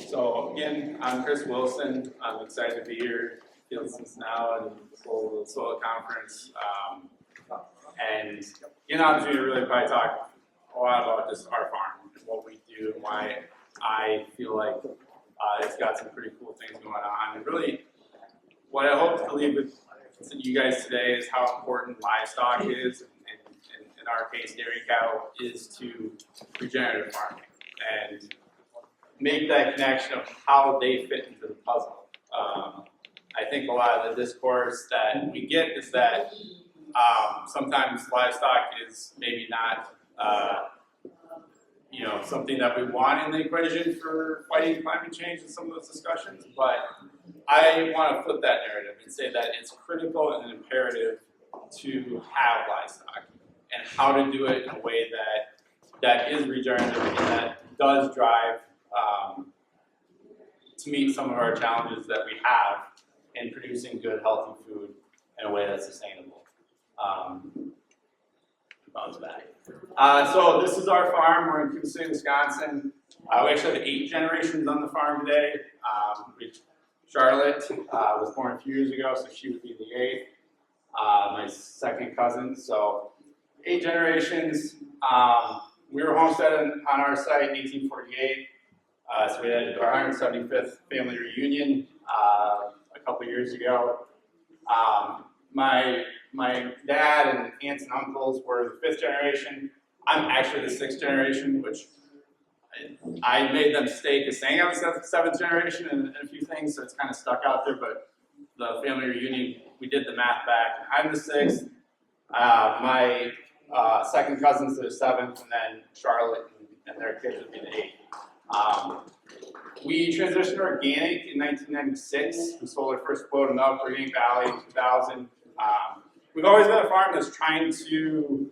So again, I'm Chris Wilson. I'm excited to be here, Field Since Now, and the Soil Conference. And get an opportunity to really probably talk a lot about just our farm and what we do and why I feel like it's got some pretty cool things going on. And really, what I hope to leave with you guys today is how important livestock is, and in our case, dairy cattle, is to regenerative farming. And make that connection of how they fit into the puzzle. I think a lot of the discourse that we get is that sometimes livestock is maybe not something that we want in the equation for fighting climate change in some of those discussions, but I want to flip that narrative and say that it's critical and imperative to have livestock and how to do it in a way that is regenerative and that does drive to meet some of our challenges that we have in producing good, healthy food in a way that's sustainable. So this is our farm. We're in Coosa City, Wisconsin. We actually have 8 generations on the farm today. Charlotte was born a few years ago, so she would be the 8th. My second cousin, so 8 generations. We were homesteaded on our site in 1848. So we had our 175th family reunion a couple years ago. My dad and aunts and uncles were the 5th generation. I'm actually the 6th generation, which I made the mistake of saying I was the 7th generation and a few things, so it's kind of stuck out there. But the family reunion, we did the math back. I'm the 6th. My second cousins are the 7th, and then Charlotte and their kids would be the 8th. We transitioned organic in 1996. We sold our first quota of milk, Organic Valley in 2000. We've always been a farm that's trying to,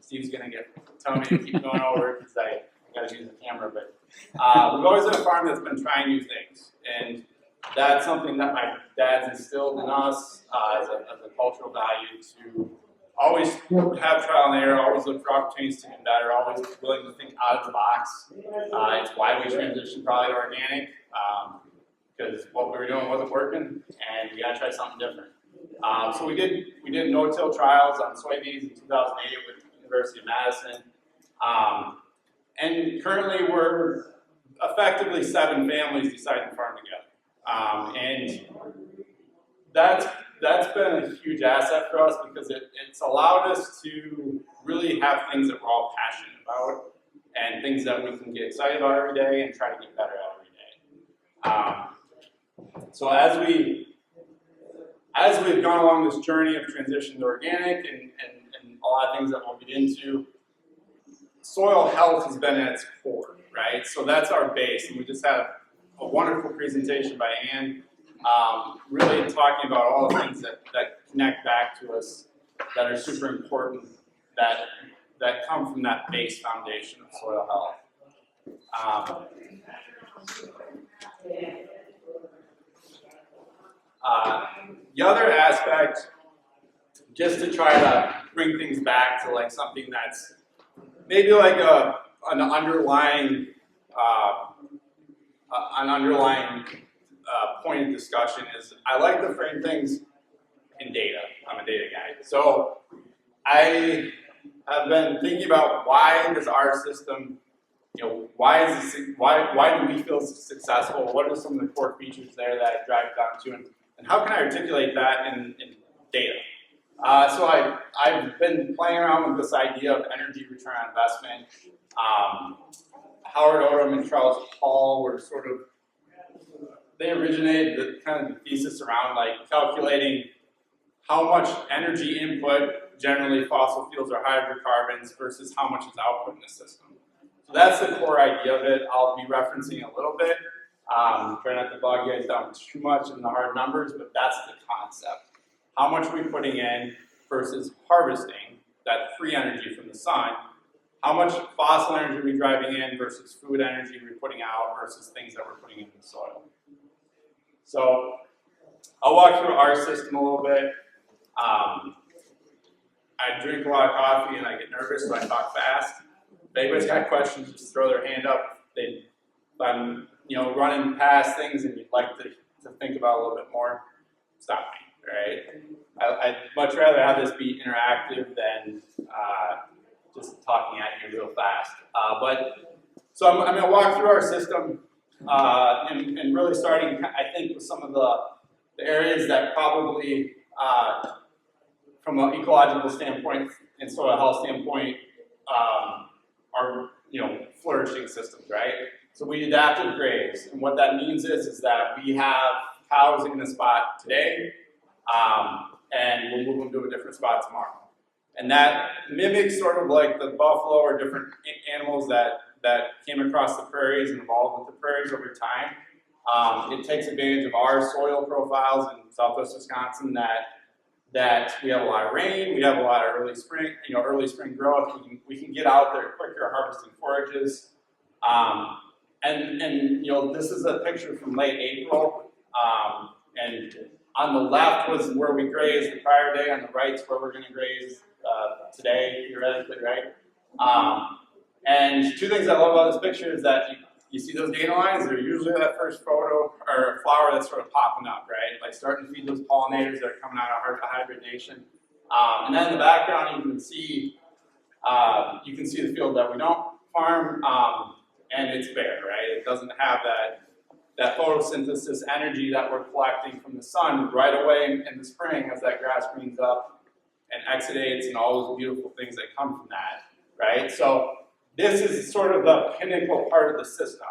Steve's going to tell me to keep going over because I got to use the camera, but we've always been a farm that's been trying new things. And that's something that my dad's instilled in us as a cultural value to always have trial and error, always look for opportunities to get better, always willing to think out of the box. It's why we transitioned probably to organic, because what we were doing wasn't working, and we got to try something different. So we did no-till trials on soybeans in 2008 with the University of Madison, and currently we're effectively 7 families deciding to farm together, and that's been a huge asset for us because it's allowed us to really have things that we're all passionate about and things that we can get excited about every day and try to get better at every day. So as we've gone along this journey of transition to organic and a lot of things that we'll get into, soil health has been at its core, right? So that's our base, and we just had a wonderful presentation by Ann, really talking about all the things that connect back to us that are super important, that come from that base foundation of soil health. The other aspect, just to try to bring things back to like something that's maybe like an underlying point of discussion, is I like to frame things in data. I'm a data guy. So I have been thinking about why does our system, why do we feel successful? What are some of the core features there that it drives down to, and how can I articulate that in data? So I've been playing around with this idea of energy return on investment. Howard Odom and Charles Hall were they originated the kind of the thesis around like calculating how much energy input, generally fossil fuels or hydrocarbons, versus how much is output in the system. So that's the core idea of it. I'll be referencing a little bit. Try not to bog you guys down too much in the hard numbers, but that's the concept. How much are we putting in versus harvesting that free energy from the sun? How much fossil energy are we driving in versus food energy we're putting out versus things that we're putting in the soil? So I'll walk through our system a little bit. I drink a lot of coffee and I get nervous, so I talk fast. If anybody's got questions, just throw their hand up. If I'm running past things and you'd like to think about a little bit more, stop me, right? I'd much rather have this be interactive than just talking at you real fast. So I'm going to walk through our system and really starting, I think, with some of the areas that probably, from an ecological standpoint and soil health standpoint, are flourishing systems, right? So we adaptive graze, and what that means is that we have cows in a spot today, and we'll move them to a different spot tomorrow. And that mimics sort of like the buffalo or different animals that came across the prairies and evolved with the prairies over time. It takes advantage of our soil profiles in southwest Wisconsin that we have a lot of rain, we have a lot of early spring growth. We can get out there quicker harvesting forages. And this is a picture from late April. And on the left was where we grazed the prior day, on the right's where we're going to graze today, theoretically, right? And two things I love about this picture is that you see those dandelions, they're usually that first photo or flower that's sort of popping up, right? Like starting to feed those pollinators that are coming out of hibernation. And then in the background, you can see the field that we don't farm, and it's bare, right? It doesn't have that photosynthesis energy that we're collecting from the sun right away in the spring as that grass greens up and exudates and all those beautiful things that come from that, right? So this is sort of the pinnacle part of the system.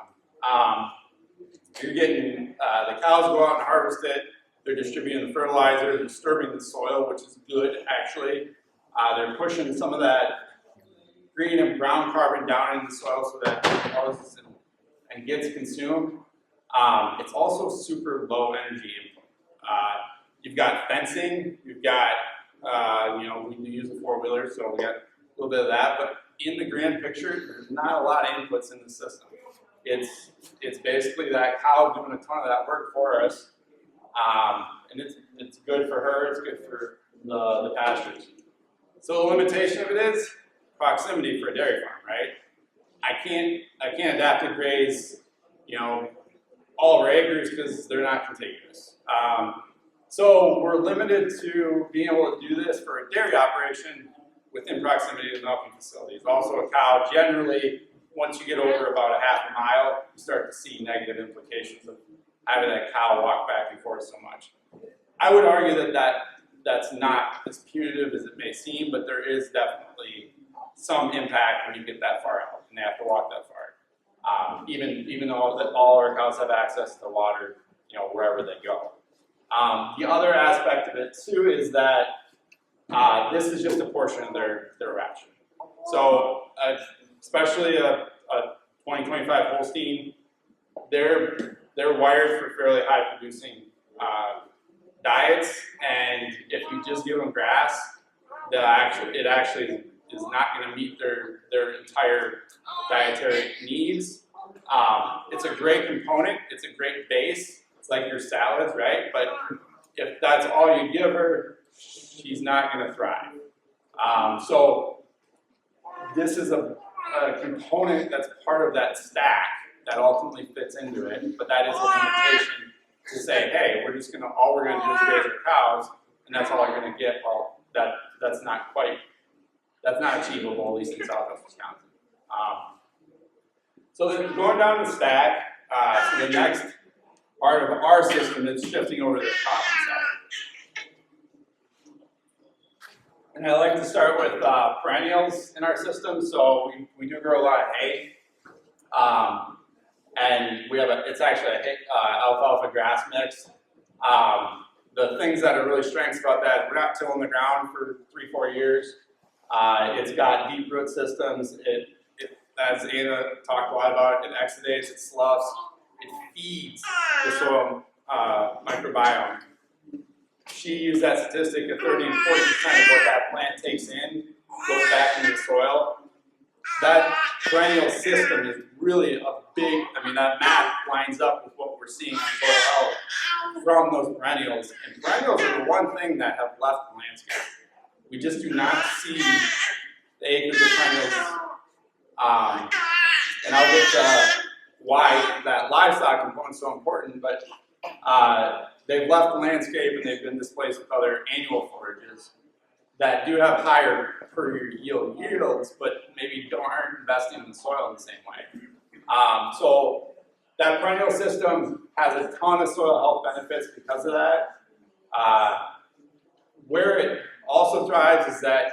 You're getting, the cows go out and harvest it, they're distributing the fertilizer, they're disturbing the soil, which is good actually. They're pushing some of that green and brown carbon down in the soil so that it deposits and gets consumed. It's also super low energy input. You've got fencing, you've got, we use a four-wheeler, so we got a little bit of that, but in the grand picture, there's not a lot of inputs in the system. It's basically that cow doing a ton of that work for us, and it's good for her, it's good for the pastures. So the limitation of it is proximity for a dairy farm, right? I can't adaptive graze, all our acres because they're not contiguous. So we're limited to being able to do this for a dairy operation within proximity to milking facilities. Also a cow, generally, once you get over about a half a mile, you start to see negative implications of having that cow walk back and forth so much. I would argue that's not as punitive as it may seem, but there is definitely some impact when you get that far out and they have to walk that far. Even though all our cows have access to water, wherever they go. The other aspect of it too is that this is just a portion of their ration. So especially a 2025 Holstein, they're wired for fairly high producing diets, and if you just give them grass, it actually is not going to meet their entire dietary needs. It's a great component, it's a great base, it's like your salads, right? But if that's all you give her, she's not going to thrive. So this is a component that's part of that stack that ultimately fits into it, but that is a limitation to say, hey, all we're gonna do is raise our cows, and that's all you're gonna get. Well, that's not achievable, at least in southwest Wisconsin. So then going down the stack, so the next part of our system is shifting over to the top side. And I like to start with perennials in our system. So we do grow a lot of hay. And it's actually a alfalfa grass mix. The things that are really strengths about that is we're not tilling the ground for 3-4 years. It's got deep root systems. It as Anna talked a lot about, it exudates, it sloughs, it feeds the soil microbiome. She used that statistic of 30 to 40% of what that plant takes in goes back into the soil. That perennial system is really a big, that map lines up with what we're seeing on soil health from those perennials. And perennials are the one thing that have left the landscape. We just do not see the acres of perennials. And I'll get why that livestock component is so important, but they've left the landscape and they've been displaced with other annual forages that do have higher per year yields, but maybe aren't investing in the soil in the same way. So that perennial system has a ton of soil health benefits because of that. Where it also thrives is that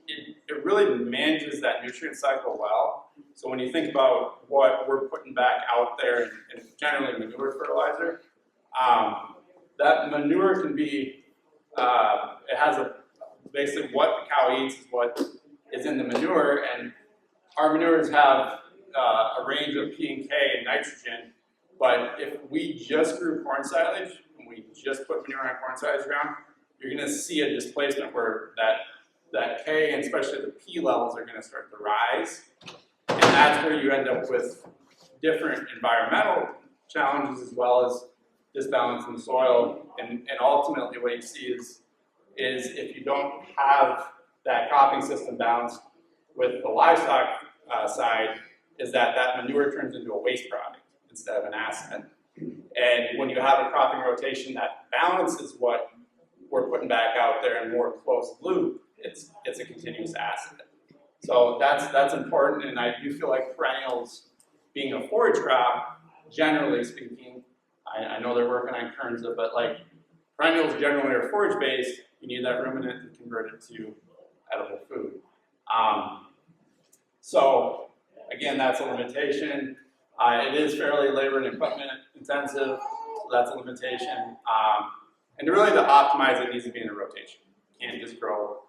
it really manages that nutrient cycle well. So when you think about what we're putting back out there, and generally manure fertilizer, that manure can be, it has basically what the cow eats is what is in the manure, and our manures have a range of P and K and nitrogen, but if we just grew corn silage, and we just put manure on corn silage ground, you're going to see a displacement where that K and especially the P levels are going to start to rise. And that's where you end up with different environmental challenges as well as disbalance in the soil. And ultimately what you see is if you don't have that cropping system balanced with the livestock side, is that manure turns into a waste product instead of an asset. And when you have a cropping rotation that balances what we're putting back out there in more closed loop, it's a continuous asset. So that's important, and I do feel like perennials, being a forage crop, generally speaking, I know they're working on kerns, but like perennials generally are forage based. You need that ruminant to convert it to edible food. So again, that's a limitation. It is fairly labor and equipment intensive, so that's a limitation. And really to optimize it needs to be in a rotation. You can't just grow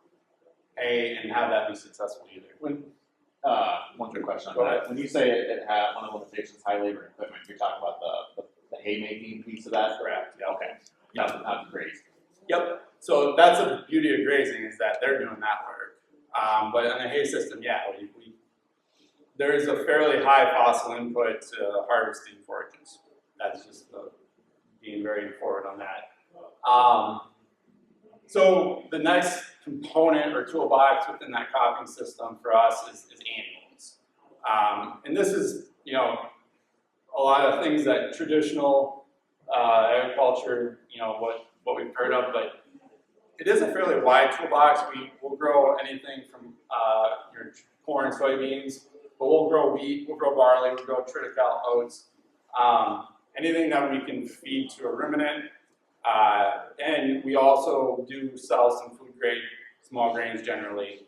hay and have that be successful either. One quick question on that. When you say it had one of the limitations, high labor and equipment, you're talking about the haymaking piece of that? Correct. Yeah. Okay. Yeah, that's great. Yep. So that's the beauty of grazing is that they're doing that work. But on the hay system, yeah, there is a fairly high fossil input to harvesting forages. That's just being very forward on that. So the next component or toolbox within that cropping system for us is annuals. And this is, a lot of things that traditional agriculture, what we've heard of, but it is a fairly wide toolbox. We'll grow anything from your corn, soybeans, but we'll grow wheat, we'll grow barley, we'll grow triticale oats, anything that we can feed to a ruminant. And we also do sell some food grade small grains generally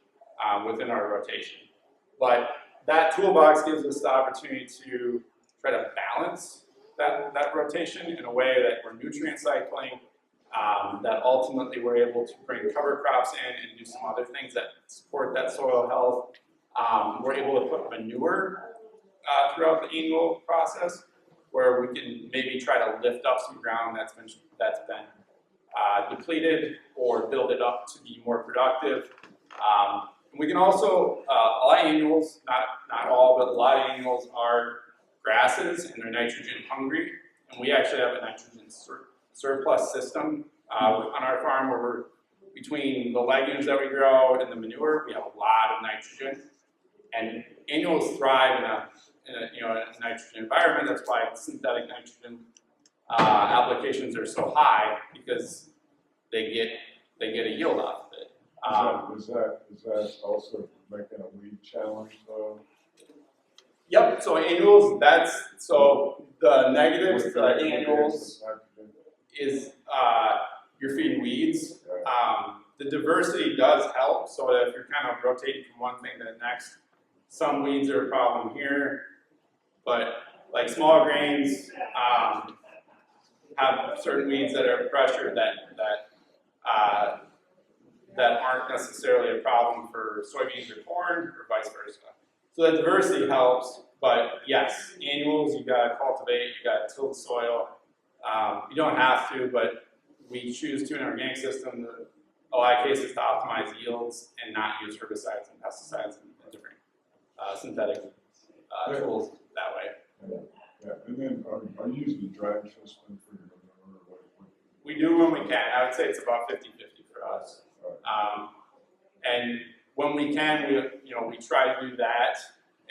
within our rotation. But that toolbox gives us the opportunity to try to balance that rotation in a way that we're nutrient cycling, that ultimately we're able to bring cover crops in and do some other things that support that soil health. We're able to put manure throughout the annual process, where we can maybe try to lift up some ground that's been depleted or build it up to be more productive. And we can also, a lot of annuals, not all, but a lot of annuals are grasses and they're nitrogen hungry. And we actually have a nitrogen surplus system on our farm where we're, between the legumes that we grow and the manure, we have a lot of nitrogen. And annuals thrive in a nitrogen environment. That's why synthetic nitrogen applications are so high, because they get a yield off of it. Is that also making a weed challenge though? Yep. So annuals. So the negatives to annuals is you're feeding weeds. The diversity does help. So if you're kind of rotating from one thing to the next, some weeds are a problem here, but like small grains have certain weeds that are pressured that aren't necessarily a problem for soybeans or corn, or vice versa. So the diversity helps, but yes, annuals, you gotta cultivate, you gotta till the soil. You don't have to, but we choose to in our organic system, in a lot of cases, to optimize yields and not use herbicides and pesticides and different synthetic tools that way. Yeah, and then are you using a drag system for your manure? We do when we can. I would say it's about 50-50 for us. And when we can, we try to do that,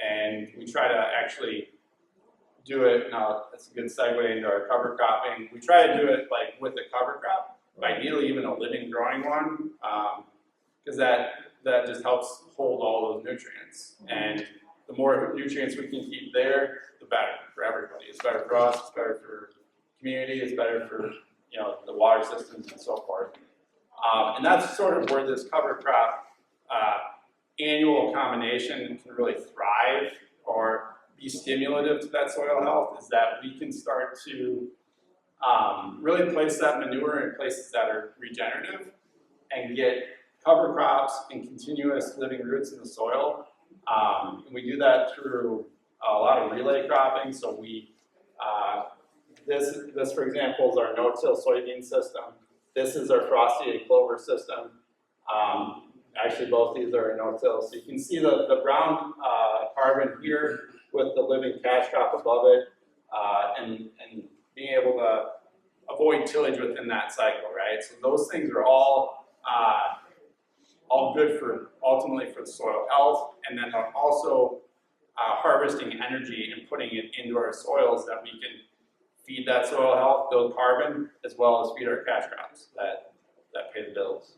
and we try to actually do it, now that's a good segue into our cover cropping. We try to do it like with a cover crop, ideally even a living growing one, because that just helps hold all those nutrients. And the more nutrients we can keep there, the better for everybody. It's better for us, it's better for the community, it's better for the water systems and so forth. And that's sort of where this cover crop annual combination can really thrive or be stimulative to that soil health, is that we can start to really place that manure in places that are regenerative and get cover crops and continuous living roots in the soil. And we do that through a lot of relay cropping. So we, this for example is our no-till soybean system. This is our frosty clover system. Actually both these are no-till. So you can see the brown carbon here with the living cash crop above it, and being able to avoid tillage within that cycle, right? So those things are all good for ultimately for the soil health, and then also harvesting energy and putting it into our soils that we can feed that soil health, build carbon, as well as feed our cash crops that pay the bills.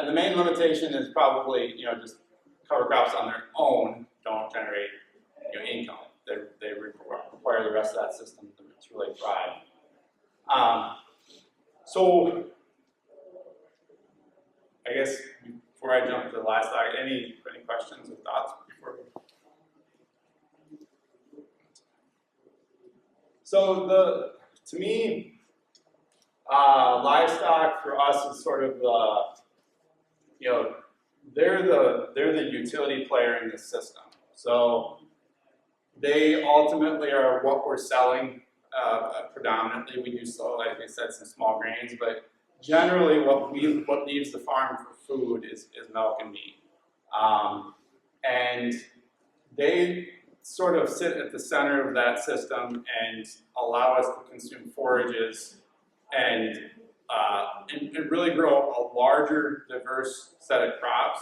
The main limitation is probably just cover crops on their own don't generate income. They require the rest of that system to really thrive. So I guess before I jump to the last slide, any questions or thoughts before we? So to me, livestock for us is sort of they're the utility player in the system. So they ultimately are what we're selling predominantly. We do sell, like I said, some small grains, but generally what leaves the farm for food is milk and meat. And they sort of sit at the center of that system and allow us to consume forages and really grow a larger, diverse set of crops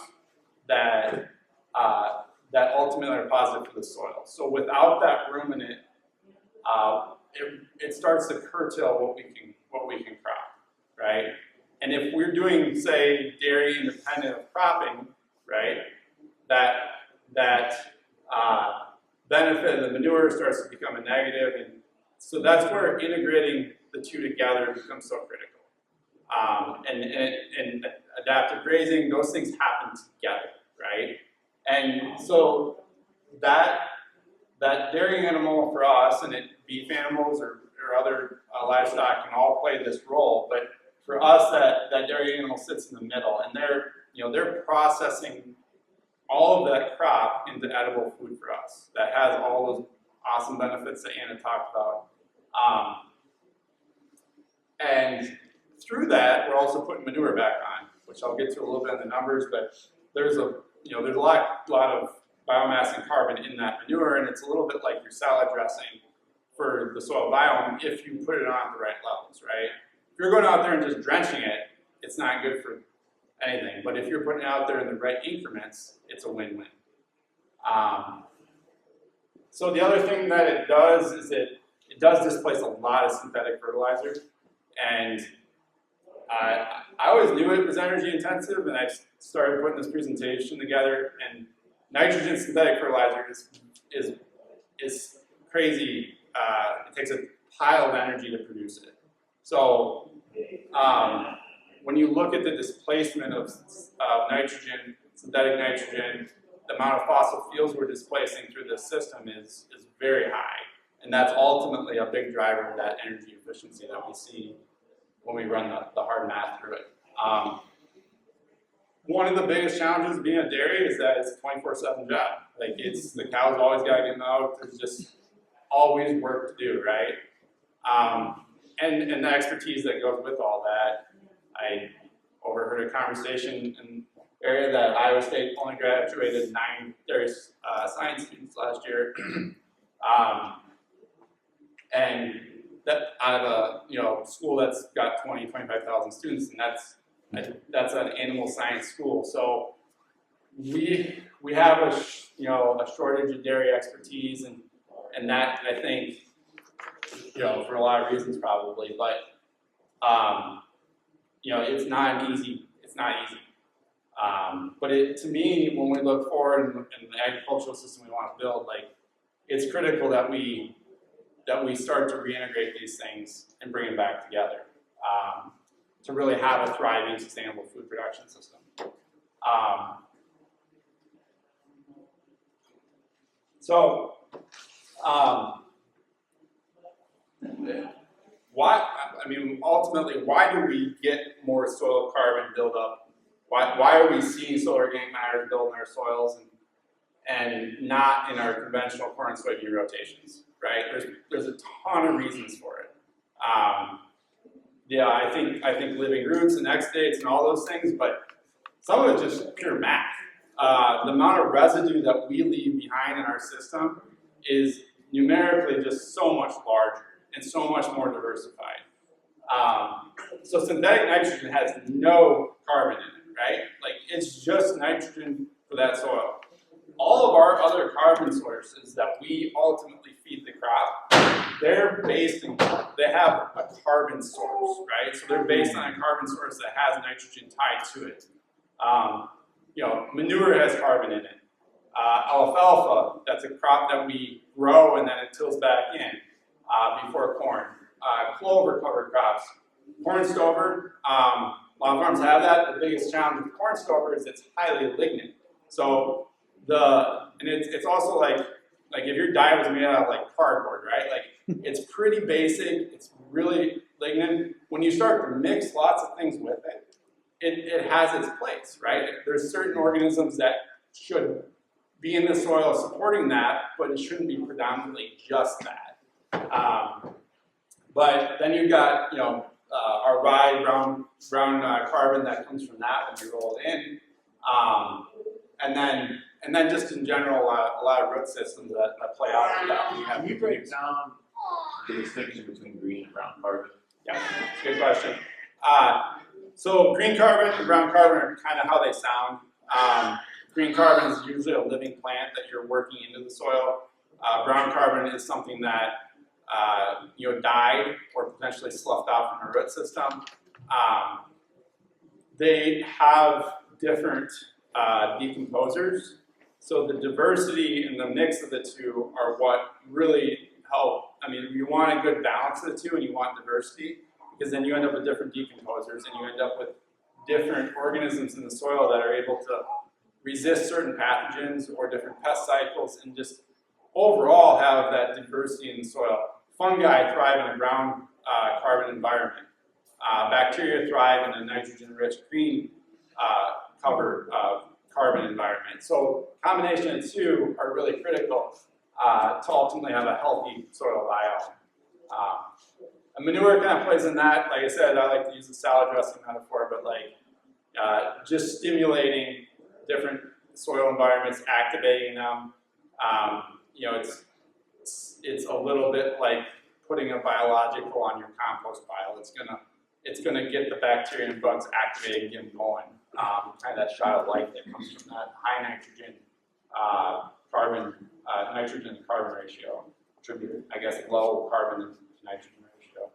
that ultimately are positive for the soil. So without that ruminant, it starts to curtail what we can crop, right? And if we're doing, say, dairy independent of cropping, right, that benefit of the manure starts to become a negative, and so that's where integrating the two together becomes so critical. And adaptive grazing, those things happen together, right? And so that dairy animal for us, and beef animals or other livestock can all play this role, but for us that dairy animal sits in the middle, and they're processing all of that crop into edible food for us that has all those awesome benefits that Anna talked about. And through that, we're also putting manure back on, which I'll get to a little bit in the numbers, but there's a lot of biomass and carbon in that manure, and it's a little bit like your salad dressing for the soil biome if you put it on at the right levels, right? If you're going out there and just drenching it, it's not good for anything, but if you're putting it out there in the right increments, it's a win-win. So the other thing that it does is it does displace a lot of synthetic fertilizer, and I always knew it was energy intensive, and I started putting this presentation together, and nitrogen synthetic fertilizer is crazy. It takes a pile of energy to produce it. So when you look at the displacement of nitrogen, synthetic nitrogen, the amount of fossil fuels we're displacing through this system is very high. And that's ultimately a big driver of that energy efficiency that we see when we run the hard math through it. One of the biggest challenges being a dairy is that it's a 24/7 job. Like the cows always gotta get milked. There's just always work to do, right? And the expertise that goes with all that. I overheard a conversation in the area that Iowa State only graduated 9 dairy science students last year. And that out of a school that's got 25,000 students, and that's an animal science school. So we have you know, a shortage of dairy expertise, and that, I think, you know, for a lot of reasons probably, but, you know, it's not easy. But to me, when we look forward in the agricultural system we want to build, like, it's critical that we start to reintegrate these things and bring them back together to really have a thriving, sustainable food production system. Ultimately, why do we get more soil carbon buildup? Why are we seeing soil organic matter build in our soils and not in our conventional corn and soybean rotations, right? There's a ton of reasons for it. Yeah, I think living roots and exudates and all those things, but some of it's just pure math. The amount of residue that we leave behind in our system is numerically just so much larger and so much more diversified. So synthetic nitrogen has no carbon in it, right? Like, it's just nitrogen for that soil. All of our other carbon sources that we ultimately feed the crop, they have a carbon source, right? So they're based on a carbon source that has nitrogen tied to it. You know, manure has carbon in it. Alfalfa, that's a crop that we grow and then it tills back in before corn. Clover covered crops. Corn stover, a lot of farms have that. The biggest challenge with corn stover is it's highly lignant. So it's also like if your diet was made out of like cardboard, right? Like, it's pretty basic, it's really lignant. When you start to mix lots of things with it, it has its place, right? There's certain organisms that should be in the soil supporting that, but it shouldn't be predominantly just that. But then you've got, you know, our rye brown carbon that comes from that when you roll it in, and then just in general a lot of root systems that play out with that. Can you break down the distinction between green and brown carbon? Yeah, that's a good question. So green carbon and brown carbon are kind of how they sound. Green carbon is usually a living plant that you're working into the soil. Brown carbon is something that you know, died or potentially sloughed off from a root system. They have different decomposers. So the diversity and the mix of the two are what really help. I mean, you want a good balance of the two and you want diversity, because then you end up with different decomposers and you end up with different organisms in the soil that are able to resist certain pathogens or different pest cycles and just overall have that diversity in the soil. Fungi thrive in a brown carbon environment. Bacteria thrive in a nitrogen-rich green cover carbon environment. So combination of the two are really critical to ultimately have a healthy soil biome. And manure kind of plays in that. Like I said, I like to use the salad dressing metaphor, but like just stimulating different soil environments, activating them. You know, it's a little bit like putting a biological on your compost pile. It's gonna get the bacteria and bugs activated and get them going. Kind of that shot of light that comes from that high nitrogen nitrogen to carbon ratio, which would be, I guess, low carbon to nitrogen ratio.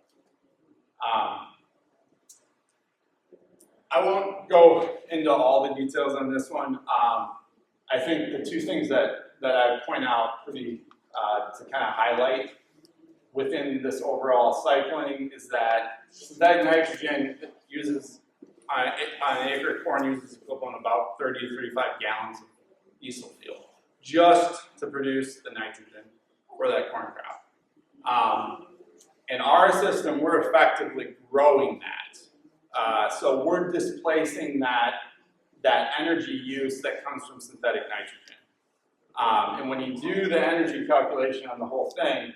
I won't go into all the details on this one. I think the two things that I point out pretty to kind of highlight within this overall cycling is that synthetic nitrogen uses, on an acre of corn, uses equivalent about 30 to 35 gallons of diesel fuel just to produce the nitrogen for that corn crop. In our system, we're effectively growing that. So we're displacing that energy use that comes from synthetic nitrogen. And when you do the energy calculation on the whole thing,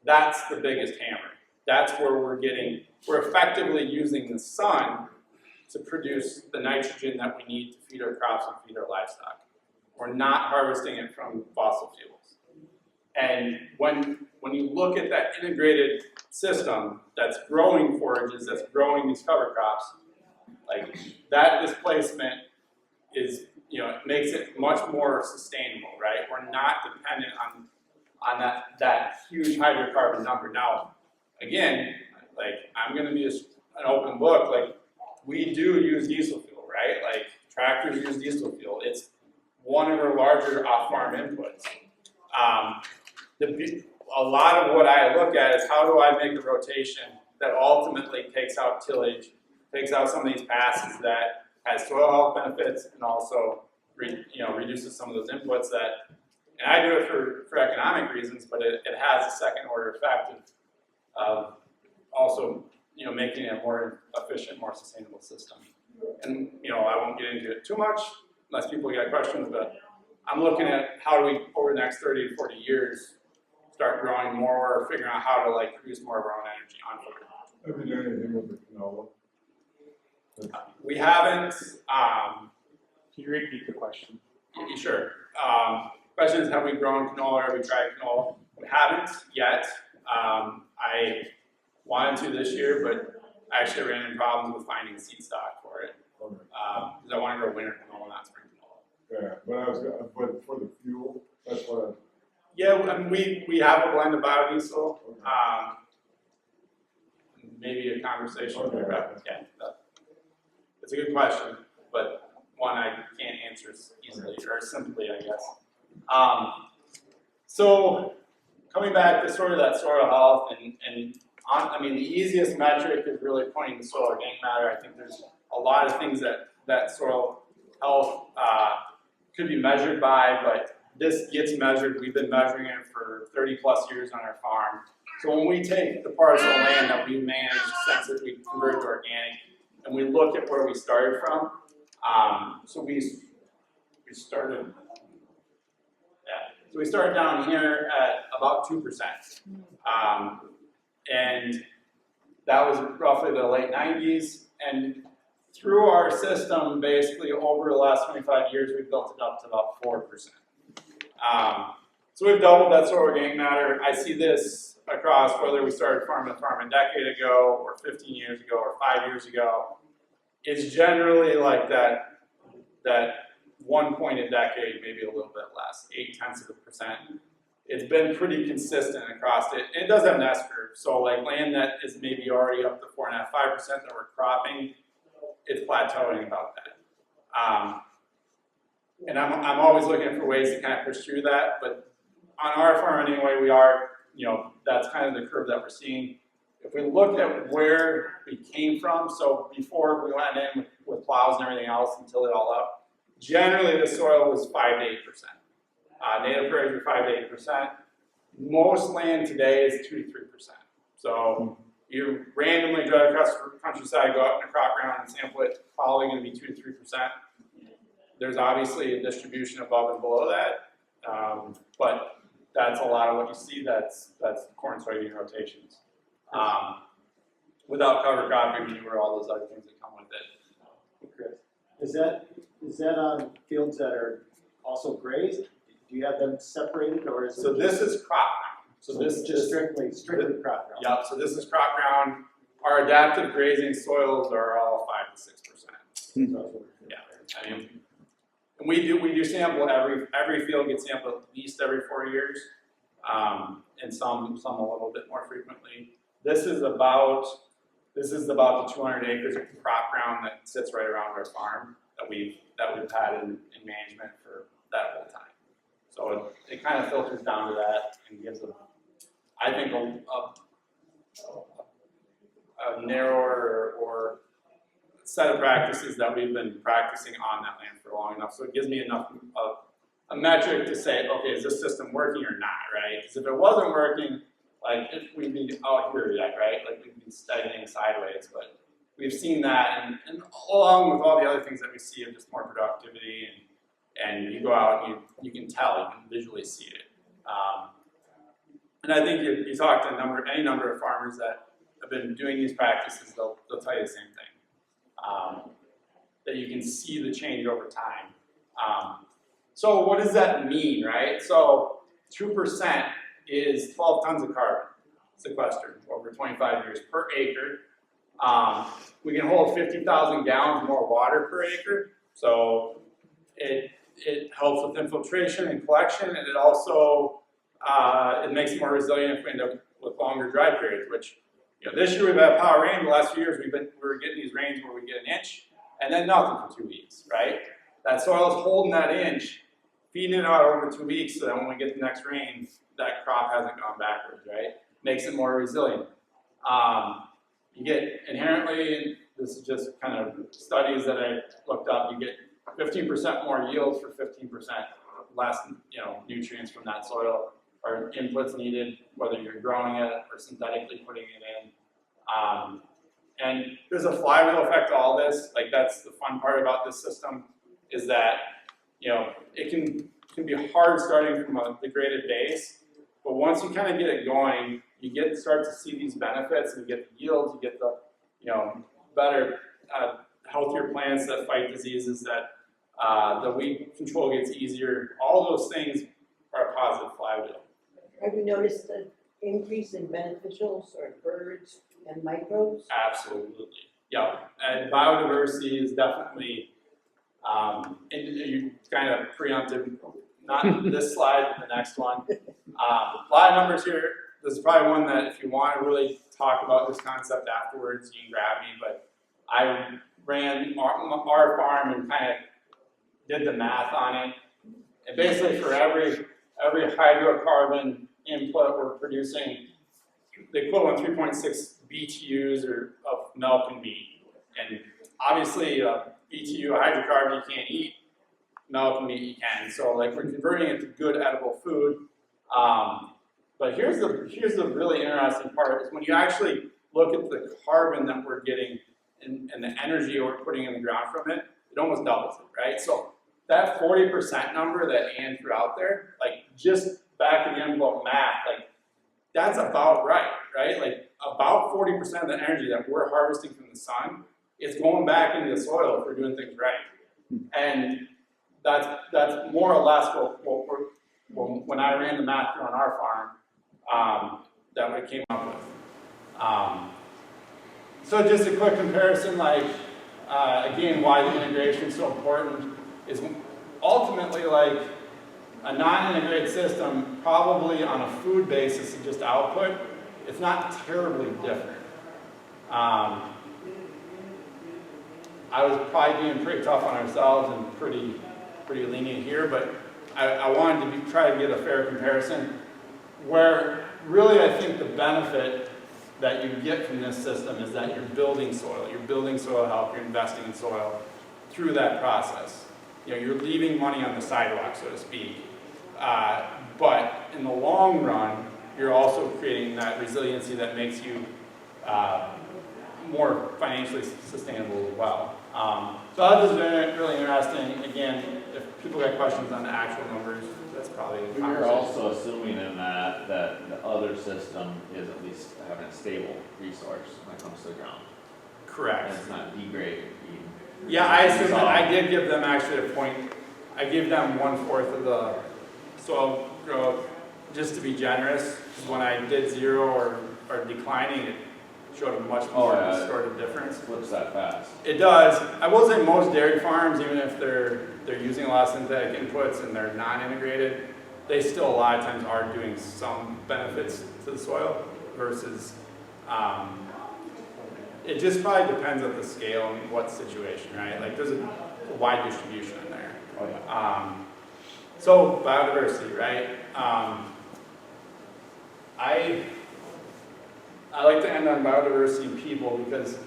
that's the biggest hammer. That's where we're effectively using the sun to produce the nitrogen that we need to feed our crops and feed our livestock. We're not harvesting it from fossil fuels. And when you look at that integrated system that's growing forages, that's growing these cover crops, like that displacement is, you know, makes it much more sustainable, right? We're not dependent on that huge hydrocarbon number. Now, again, like I'm gonna be an open book, like we do use diesel fuel, right? Like tractors use diesel fuel. It's one of our larger off-farm inputs. A lot of what I look at is how do I make a rotation that ultimately takes out tillage, takes out some of these passes that has soil health benefits and also reduces some of those inputs that, and I do it for economic reasons, but it has a second order effect of also making it a more efficient, more sustainable system. And I won't get into it too much unless people got questions, but I'm looking at how do we over the next 30 to 40 years start growing more or figuring out how to like produce more of our own energy on farm. Have you done anything with the canola? We haven't. Can you repeat the question? Sure. Question is, have we grown canola? Have we tried canola? We haven't yet. I wanted to this year, but I actually ran into problems with finding seed stock for it because I wanted to grow winter canola, not spring canola. Yeah, but for the fuel, that's what Yeah, I mean, we have a blend of biodiesel. Maybe a conversation with your rep. Yeah, it's a good question, but one I can't answer easily or simply, I guess. So coming back to sort of that soil health I mean, the easiest metric is really pointing to soil organic matter. I think there's a lot of things that soil health could be measured by, but this gets measured. We've been measuring it for 30 plus years on our farm. So when we take the parcel of land that we manage since that we converted to organic, and we look at where we started from, so we started, so we started down here at about 2%. And that was roughly the late 90s. And through our system, basically over the last 25 years, we've built it up to about 4%. So we've doubled that soil organic matter. I see this across whether we started farming the farm a decade ago or 15 years ago or 5 years ago. It's generally like that 1 point a decade, maybe a little bit less, 0.8%. It's been pretty consistent across it. And it does have an S-curve. So like land that is maybe already up to 4.5%, 5% that we're cropping, it's plateauing about that. And I'm always looking for ways to kind of push through that. But on our farm anyway, we are, that's kind of the curve that we're seeing. If we look at where we came from, so before we went in with plows and everything else and tilled it all up, generally the soil was 5 to 8%. Native prairies are 5 to 8%. Most land today is 2 to 3%. So you randomly drive across the countryside, go out in a crop ground and sample it, probably going to be 2 to 3%. There's obviously a distribution above and below that, but that's a lot of what you see. That's corn soybean rotations. Without cover cropping, manure, all those other things that come with it. Chris, is that on fields that are also grazed? Do you have them separated, or is it? So this is crop ground. So this just strictly crop ground. Yep. So this is crop ground. Our adaptive grazing soils are all 5 to 6%. Yeah. I mean, and we do sample every field gets sampled at least every 4 years, and some a little bit more frequently. This is about the 200 acres of crop ground that sits right around our farm that we've had in management for that whole time. So it kind of filters down to that and gives I think a narrower or set of practices that we've been practicing on that land for long enough. So it gives me enough of a metric to say, okay, is this system working or not, right? Because if it wasn't working, like we'd be out here yet, right? Like we'd be stagnating sideways. But we've seen that, and along with all the other things that we see of just more productivity, and you go out and you can tell, you can visually see it. And I think you talk to any number of farmers that have been doing these practices, they'll tell you the same thing. That you can see the change over time. So what does that mean, right? So 2% is 12 tons of carbon sequestered over 25 years per acre. We can hold 50,000 gallons more water per acre. So it helps with infiltration and collection, and it also it makes it more resilient if we end up with longer dry periods. Which, this year we've had power rain. The last few years we were getting these rains where we get an inch and then nothing for 2 weeks, right? That soil is holding that inch, feeding it out over 2 weeks, so that when we get the next rain, that crop hasn't gone backwards, right? Makes it more resilient. You get inherently, and this is just kind of studies that I looked up, you get 15% more yields for 15% less, nutrients from that soil or inputs needed, whether you're growing it or synthetically putting it in. And there's a flywheel effect to all this. Like, that's the fun part about this system, is that, it can be hard starting from a degraded base, but once you kind of get it going, you start to see these benefits, and you get the yields, you get the, better, healthier plants that fight diseases, that the weed control gets easier. All those things are a positive flywheel. Have you noticed an increase in beneficials or birds and microbes? Absolutely. Yeah. And biodiversity is definitely, and you kind of preempted, not this slide, the next one. A lot of numbers here. This is probably one that if you want to really talk about this concept afterwards, you can grab me, but I ran our farm and kind of did the math on it. And basically for every hydrocarbon input, we're producing the equivalent 3.6 BTUs of milk and meat. And obviously BTU, a hydrocarbon you can't eat, milk and meat you can. So like, we're converting it to good edible food. But here's the really interesting part, is when you actually look at the carbon that we're getting and the energy we're putting in the ground from it, it almost doubles it, right? So that 40% number that Ann threw out there, like, just back of the envelope math, like, that's about right? Like, about 40% of the energy that we're harvesting from the sun is going back into the soil if we're doing things right. And that's more or less when I ran the math on our farm, that we came up with. So just a quick comparison, like, again, why the integration is so important is ultimately, like, a non-integrated system, probably on a food basis of just output, it's not terribly different. I was probably being pretty tough on ourselves and pretty lenient here, but I wanted to try to get a fair comparison, where really I think the benefit that you get from this system is that you're building soil health, you're investing in soil through that process. You're leaving money on the sidewalk, so to speak. But in the long run, you're also creating that resiliency that makes you more financially sustainable as well. So that was really interesting. Again, if people got questions on the actual numbers, that's probably a conversation. We're also assuming in that the other system is at least having a stable resource when it comes to the ground. Correct. And it's not degraded. Yeah, I assume that I did give them actually a point. I gave them 1/4 of the soil growth just to be generous. When I did 0 or declining, it showed a much more distorted difference. Flips that fast. It does. I will say most dairy farms, even if they're using a lot of synthetic inputs and they're non-integrated, they still a lot of times are doing some benefits to the soil versus, it just probably depends on the scale and what situation, right? Like, there's a wide distribution in there. Oh yeah. So biodiversity, right? I like to end on biodiversity and people, because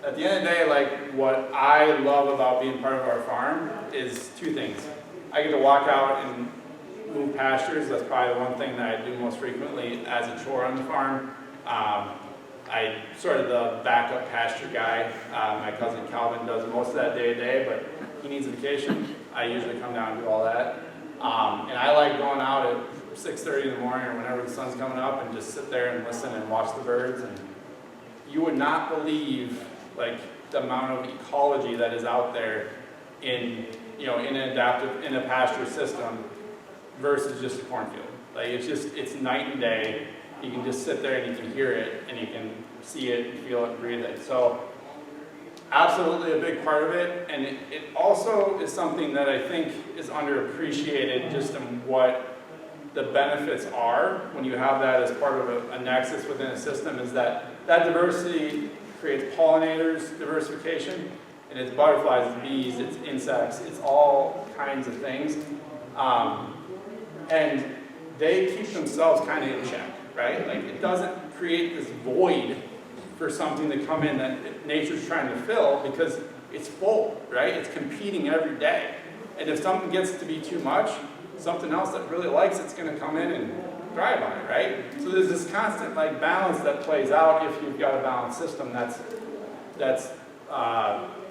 at the end of the day, like, what I love about being part of our farm is 2 things. I get to walk out and move pastures. That's probably the one thing that I do most frequently as a chore on the farm. I sort of the backup pasture guy. My cousin Calvin does most of that day to day, but he needs a vacation. I usually come down and do all that. And I like going out at 6:30 in the morning or whenever the sun's coming up and just sit there and listen and watch the birds. And you would not believe, like, the amount of ecology that is out there in a pasture system versus just a cornfield. Like, it's night and day. You can just sit there and you can hear it and you can see it and feel it and breathe it. So absolutely a big part of it, and it also is something that I think is underappreciated just in what the benefits are when you have that as part of a nexus within a system, is that diversity creates pollinators, diversification, and it's butterflies, it's bees, it's insects, it's all kinds of things. And they keep themselves kind of in check, right? Like, it doesn't create this void for something to come in that nature's trying to fill, because it's full, right? It's competing every day. And if something gets to be too much, something else that really likes it's going to come in and thrive on it, right? So there's this constant like balance that plays out if you've got a balanced system that's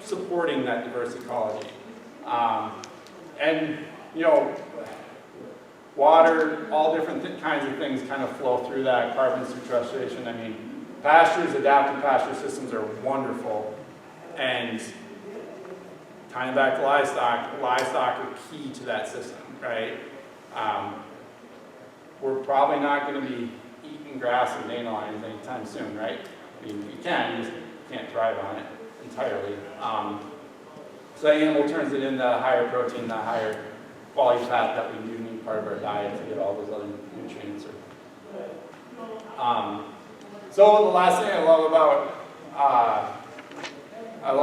supporting that diverse ecology. And you know, water, all different kinds of things kind of flow through that, carbon sequestration. I mean, pastures, adaptive pasture systems are wonderful. And tying back to livestock are key to that system, right? We're probably not going to be eating grass and dandelions anytime soon, right? I mean, you can, you just can't thrive on it entirely. So the animal turns it into higher protein, the higher quality fat that we do need part of our diet to get all those other nutrients. So the last thing I love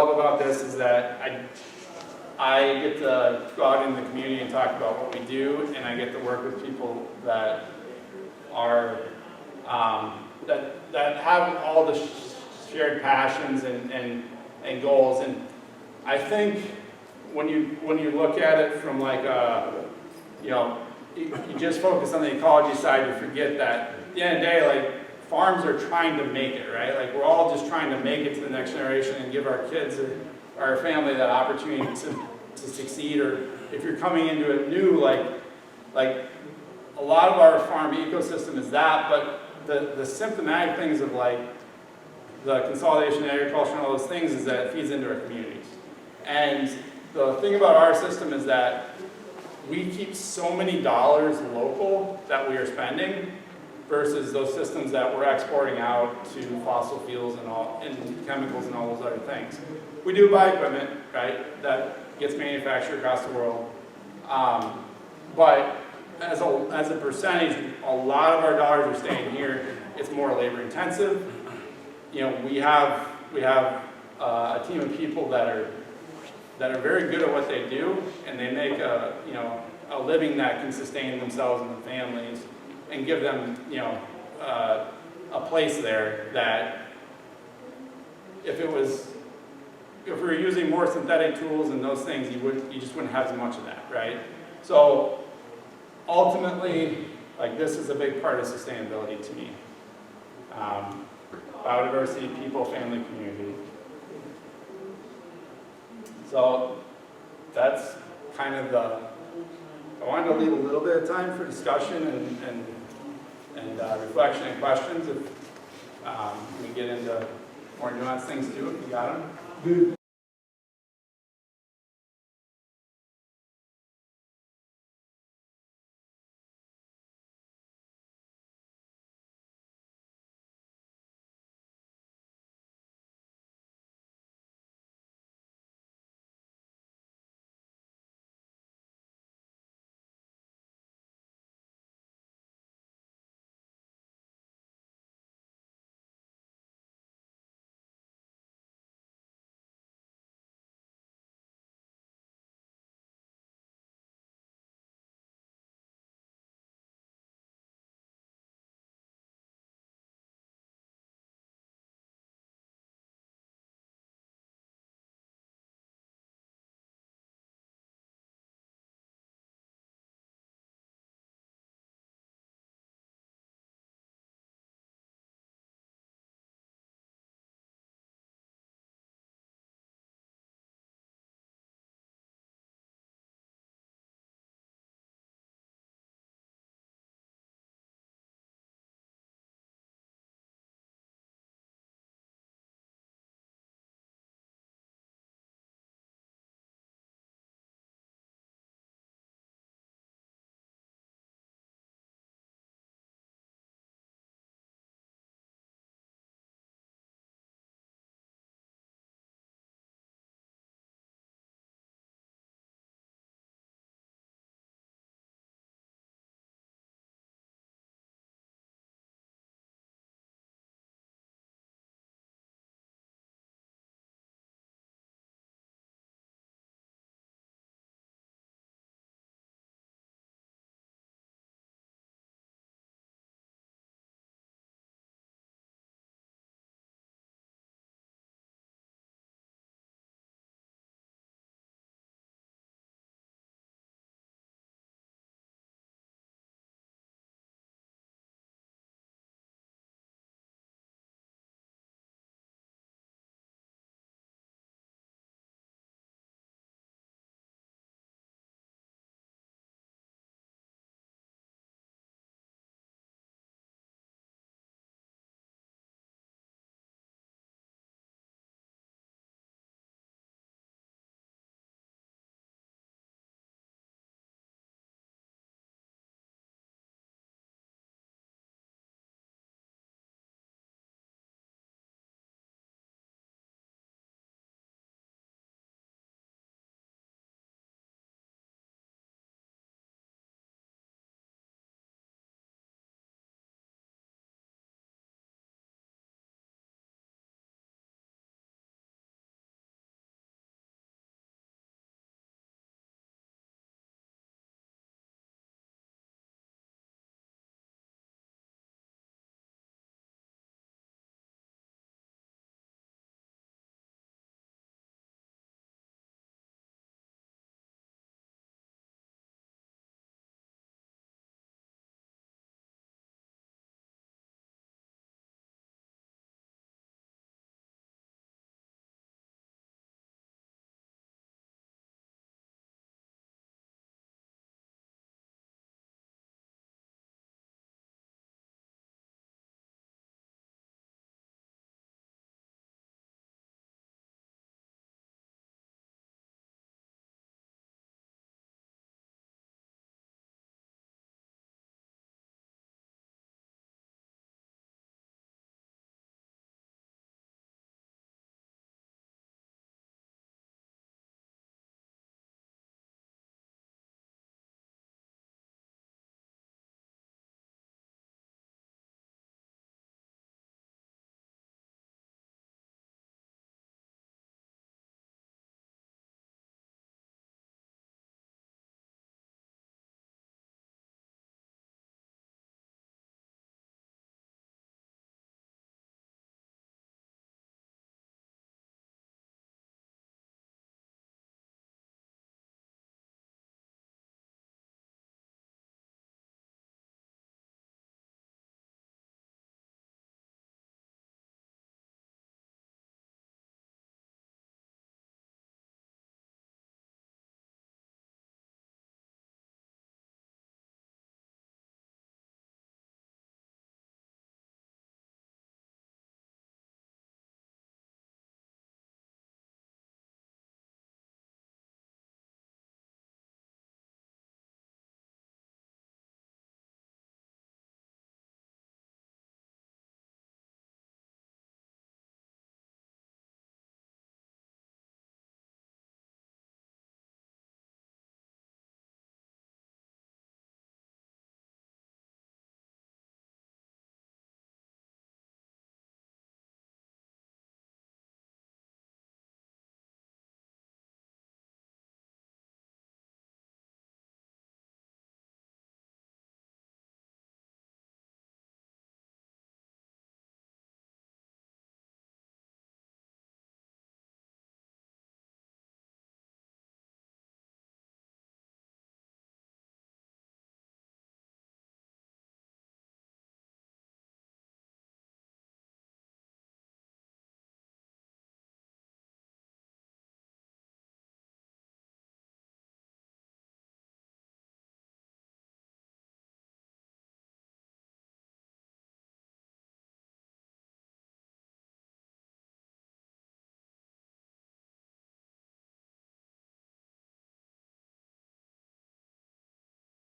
about this is that I get to go out in the community and talk about what we do, and I get to work with people that are that have all the shared passions and goals. And I think when you look at it from like you know, you just focus on the ecology side, you forget that at the end of the day, like, farms are trying to make it, right? Like, we're all just trying to make it to the next generation and give our kids or our family that opportunity to succeed. Or if you're coming into it new, like a lot of our farm ecosystem is that, but the symptomatic things of like the consolidation of agriculture and all those things is that it feeds into our communities. And the thing about our system is that we keep so many dollars local that we are spending versus those systems that we're exporting out to fossil fuels and chemicals and all those other things. We do buy equipment, right, that gets manufactured across the world. But as a percentage, a lot of our dollars are staying here. It's more labor intensive. You know, we have a team of people that are very good at what they do, and they make a living that can sustain themselves and their families, and give them a place there that if we were using more synthetic tools and those things, you just wouldn't have as much of that, right? So ultimately, like, this is a big part of sustainability to me. Biodiversity, people, family, community. So that's kind of I wanted to leave a little bit of time for discussion and reflection and questions. If we get into more nuanced things too, if you got them.